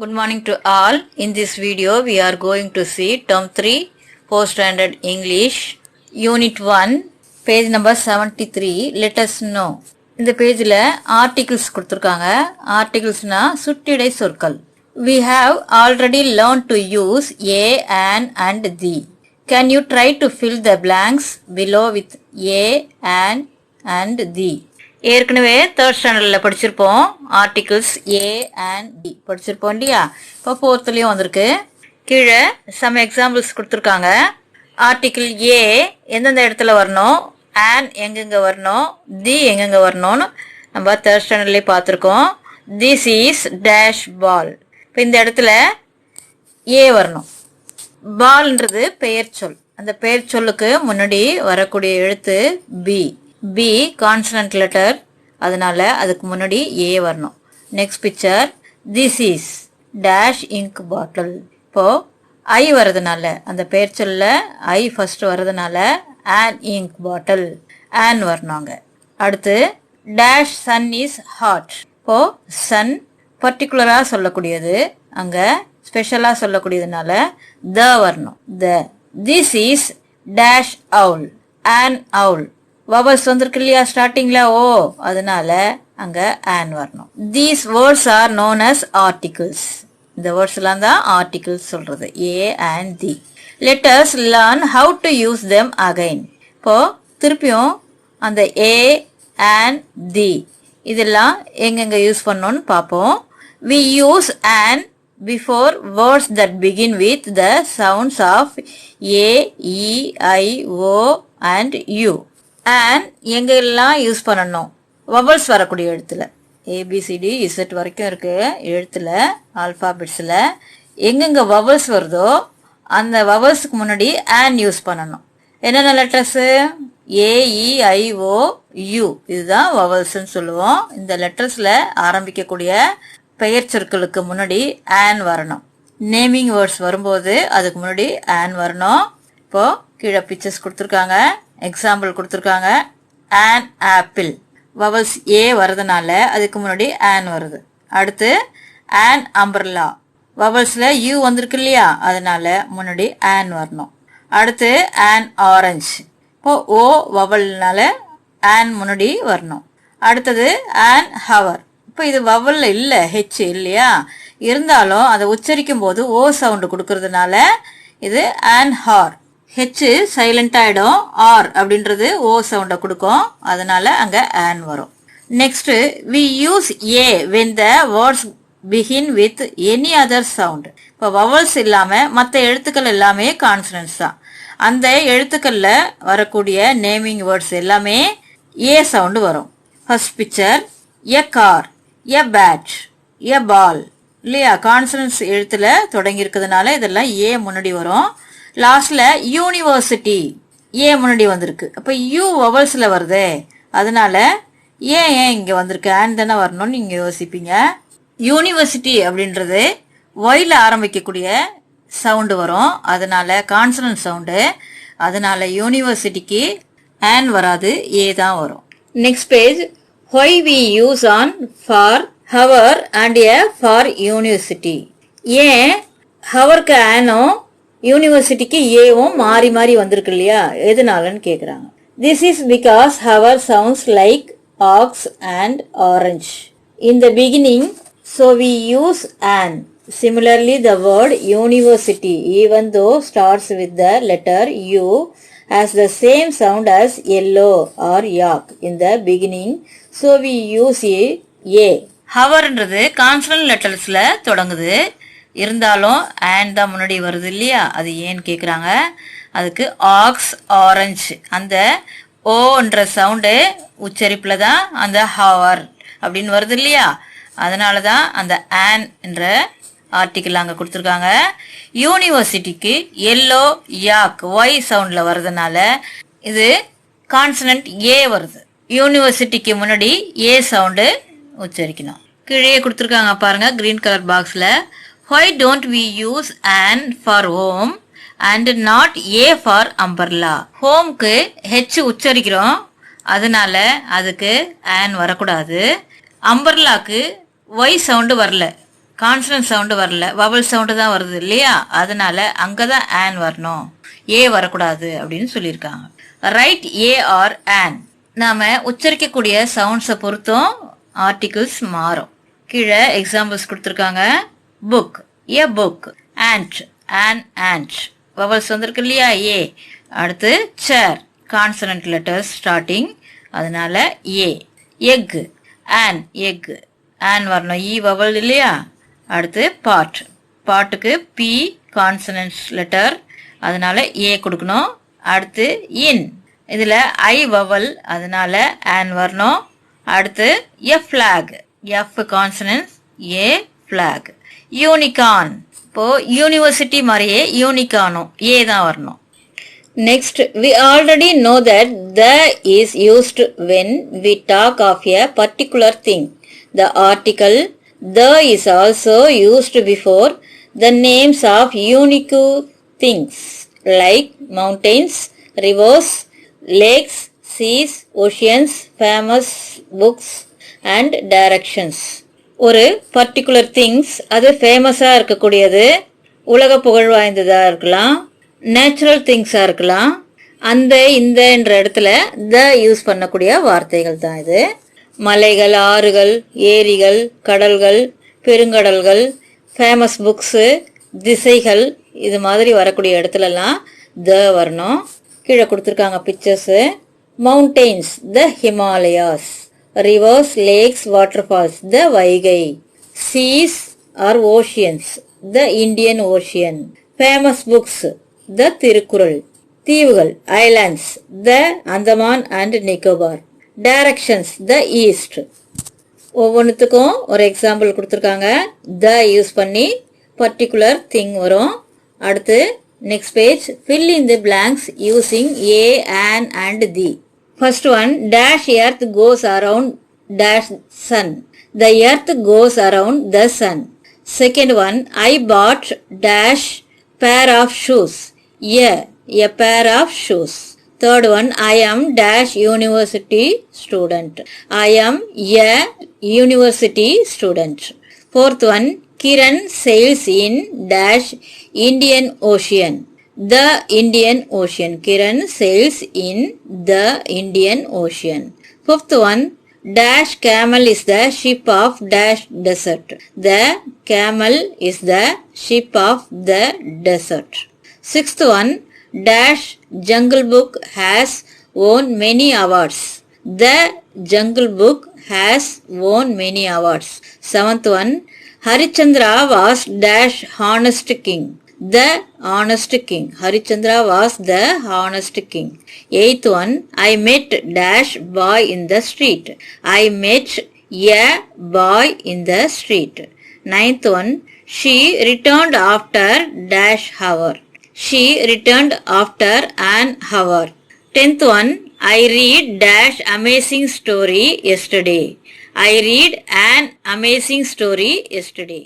Good morning to all. In this video, we are going to see Term 3, 4th Standard English, Unit 1, page number 73. Let us know. இந்த பேஜில் articles கொடுத்துருக்காங்க. Articlesனா சுட்டிடை சொற்கள். We have already learned to use a, an and the. Can you try to fill the blanks below with a, an and the? ஏற்கனவே third ஸ்டாண்டர்டில் படிச்சிருப்போம். Articles A and D படிச்சிருப்போம் இல்லையா? இப்போ ஃபோர்த்துலேயும் வந்திருக்கு. கீழே சம் எக்ஸாம்பிள்ஸ் கொடுத்துருக்காங்க. ஆர்டிகிள் ஏ எந்தெந்த இடத்துல வரணும், ஆன் எங்கெங்கே வரணும், தி எங்கெங்கே வரணும்னு நம்ம தேர்ட் ஸ்டாண்டர்ட்லேயே பார்த்துருக்கோம். திஸ் இஸ் டேஷ் பால். இப்போ இந்த இடத்துல ஏ வரணும். பால்ன்றது பெயர் சொல். அந்த பெயர் சொல்லுக்கு முன்னாடி வரக்கூடிய எழுத்து பி. பி கான்சனன்ட் லெட்டர், அதனால அதுக்கு முன்னாடி ஏ வரணும். Next picture, this is dash ink bottle. இப்போ ஐ வரதுனால அந்த பெயர் சொல்ல ஐ ஃபர்ஸ்ட் வரதுனால ஆன் இங்க் பாட்டில் ஆன் வரணுங்க. அடுத்து டேஷ் சன் இஸ் ஹாட். இப்போ சன் பர்டிகுலராக சொல்லக்கூடியது, அங்கே ஸ்பெஷலாக சொல்லக்கூடியதுனால த வரணும். The. This is dash owl. An owl. Vowels வந்திருக்கு இல்லையா ஸ்டார்டிங்ல ஓ, அதனால அங்க ஆன் வரணும். These words are known as articles. இந்த வேர்ட்ஸ் எல்லாம் தான் ஆர்டிகிள்ஸ் சொல்றது. A and the. Let us learn how to use them again. இப்போ திருப்பியும் அந்த ஏ அண்ட் தி இதெல்லாம் எங்கெங்க யூஸ் பண்ணோன்னு பார்ப்போம். We use an before words that begin with the sounds of a, e, i, o and u. and எங்கெல்லாம் use பண்ணணும், vowels வரக்கூடிய எழுத்துல ஏபிசிடி இசட் வரைக்கும் இருக்கு எழுத்துல ஆல்பாபெட்ஸில் எங்கெங்க வவல்ஸ் வருதோ அந்த வவல்ஸுக்கு முன்னாடி ஆன் யூஸ் பண்ணணும். என்னென்ன லெட்டர்ஸு? ஏஇஐஓ யூ, இதுதான் வவல்ஸ்ன்னு சொல்லுவோம். இந்த லெட்டர்ஸில் ஆரம்பிக்கக்கூடிய பெயர் சொற்களுக்கு முன்னாடி ஆன் வரணும். நேமிங் வேர்ட்ஸ் வரும்போது அதுக்கு முன்னாடி ஆன் வரணும். இப்போ கீழே பிக்சர்ஸ் கொடுத்துருக்காங்க, எக்ஸாம்பிள் கொடுத்துருக்காங்க. An apple. வவல்ஸ் ஏ வரதுனால அதுக்கு முன்னாடி ஆன் வருது. அடுத்து ஆன் அம்பர்லா. வவல்ஸில் யூ வந்திருக்கு இல்லையா, அதனால முன்னாடி ஆன் வரணும். அடுத்து ஆன் ஆரஞ்சு. இப்போ ஓ வவல்னால ஆன் முன்னாடி வரணும். அடுத்தது ஆன் ஹவர். இப்போ இது வவல்ல இல்லை, ஹெச் இல்லையா, இருந்தாலும் அதை உச்சரிக்கும் போது ஓ சவுண்டு கொடுக்கறதுனால இது ஆன் ஹார். ஹெச் சைலண்ட் ஆயிடும், ஆர் அப்படின்றது ஓ சவுண்டை கொடுக்கும், அதனால அங்க ஆன் வரும். Next we use A when the words begin with any other sound. இப்போ வவல்ஸ் இல்லாம மற்ற எழுத்துக்கள் எல்லாமே கான்சனன்ட்ஸ் தான். அந்த எழுத்துக்கள்ல வரக்கூடிய நேமிங் வேர்ட்ஸ் எல்லாமே ஏ சவுண்டு வரும். First picture, a car, a bat, a ball இல்லையா, கான்சனன்ட்ஸ் எழுத்துல தொடங்கி இருக்கிறதுனால இதெல்லாம் ஏ முன்னாடி வரும். லாஸ்ட்ல யூனிவர்சிட்டி ஏ முன்னாடி வந்திருக்கு. அப்ப யூ வவல்ஸ்ல வருது, அதனால ஏன் இங்க வந்திருக்கு, ஆன் தானே வரணும்னு நீங்க யோசிப்பீங்க. யூனிவர்சிட்டி அப்படின்றது ஒயில ஆரம்பிக்கக்கூடிய சவுண்டு வரும், அதனால கான்சனன்ட் சவுண்டு, அதனால யூனிவர்சிட்டிக்கு ஆன் வராது, ஏ தான் வரும். Next page, why we use on, for, hour and a for university. ஏன் ஹவருக்கு ஆனும் யூனிவர்சிட்டிக்கு ஏவும் மாறி மாறி வந்திருக்கு இல்லையா, எதனாலன்னு கேட்குறாங்க. This is because hour sounds like ox and orange in the beginning, so we use an. Similarly, the word university, even though starts with the letter U, has the same sound as yellow or yak in the beginning, so we use a. ஹவர்ன்றது consonant லெட்டர்ஸ்ல தொடங்குது, இருந்தாலும் on தான் முன்னாடி வருது இல்லையா, அது ஏன்னு கேட்குறாங்க. அதுக்கு ஆக்ஸ் ஆரஞ்சு அந்த ஓன்ற சவுண்டு உச்சரிப்பில் தான் அந்த ஹவர் அப்படின்னு வருது இல்லையா, அதனால தான் அந்த ஆன் என்ற ஆர்டிக்கிள் அங்கே கொடுத்துருக்காங்க. யூனிவர்சிட்டிக்கு எல்லோ யாக் ஒய் சவுண்டில் வர்றதுனால இது கான்சனன்ட் ஏ வருது. யூனிவர்சிட்டிக்கு முன்னாடி ஏ சவுண்டு உச்சரிக்கணும். கீழே கொடுத்துருக்காங்க பாருங்க கிரீன் கலர் பாக்ஸில். why don't we use an for home and not a for umbrella? ஹோம்க்கு ஹெச் உச்சரிக்கிறோம், அதனால அதுக்கு ஆன் வரக்கூடாது. அம்பர்லாக்கு ஒய் சவுண்டு வரல, கான்சனன்ட் சவுண்டு வரல, வவல் சவுண்டு தான் வருது இல்லையா, அதனால அங்கே தான் ஆன் வரணும், ஏ வரக்கூடாது அப்படின்னு சொல்லியிருக்காங்க. Right a or an. நாம் உச்சரிக்கக்கூடிய சவுண்ட்ஸை பொறுத்தும் ஆர்டிகிள்ஸ் மாறும். கீழே எக்ஸாம்பிள்ஸ் கொடுத்துருக்காங்க. Book, a book. Ant, an ant, vowels வந்திருக்கு இல்லையா, ஏ. அடுத்து சேர், கான்சனன்ட் லெட்டர்ஸ் ஸ்டார்டிங், அதனால a. Egg, an egg, an வரணும், ஈ வவல் இல்லையா. அடுத்து பாட், பாட்டுக்கு பி கான்சனன்ட் லெட்டர், அதனால ஏ கொடுக்கணும். அடுத்து இன், இதில் ஐ வவல், அதனால ஆன் வரணும். அடுத்து எ ஃப்ளாக், எஃப் கான்சனன்ட், ஏ ஃப்ளாக். யூனிகார்ன், இப்போ யூனிவர்சிட்டி மாதிரியே யூனிகார்னும் ஏ தான் வரணும். Next, we already know that the is used when we talk of a particular thing. The article the is also used before the names of unique things like mountains, rivers, lakes, seas, oceans, famous books and directions. ஒரு particular things, அது ஃபேமஸாக இருக்கக்கூடியது, உலக புகழ் வாய்ந்ததாக இருக்கலாம், natural திங்ஸாக இருக்கலாம். அந்த இந்தன்ற இடத்துல த யூஸ் பண்ணக்கூடிய வார்த்தைகள் தான் இது. மலைகள், ஆறுகள், ஏரிகள், கடல்கள், பெருங்கடல்கள், ஃபேமஸ் புக்ஸு, திசைகள், இது மாதிரி வரக்கூடிய இடத்துலலாம் த வரணும். கீழே கொடுத்துருக்காங்க pictures. Mountains, the Himalayas. Rivers, lakes, waterfalls, the Vaigai. Seas or oceans, the Indian Ocean. Famous books, the Tirukural. தீவுகள், islands, the Andaman and Nicobar. Directions, the east. ஒவ்வொன்றுத்துக்கும் ஒரு எக்ஸாம்பிள் கொடுத்துருக்காங்க. த யூஸ் பண்ணி பர்டிகுலர் திங் வரும். அடுத்து next page, fill in the blanks using a, an and the. First one, dash earth goes around dash sun. The earth goes around the sun. Second one, I bought dash pair of shoes. A pair of shoes. Third one, I am dash university student. I am a university student. Fourth one, Kiran sails in dash Indian Ocean. The Indian Ocean. Kiran sails in the Indian Ocean. Fifth one, dash camel is the ship of dash desert. The camel is the ship of the desert. Sixth one, dash Jungle Book has won many awards. The Jungle Book has won many awards. Seventh one, Harichandra was dash honest king. The honest king. Harichandra was the honest king. Eighth one, I met dash boy in the street. I met a boy in the street. Ninth one, she returned after dash hour. She returned after an hour. Tenth one, I read dash amazing story yesterday. I read an amazing story yesterday.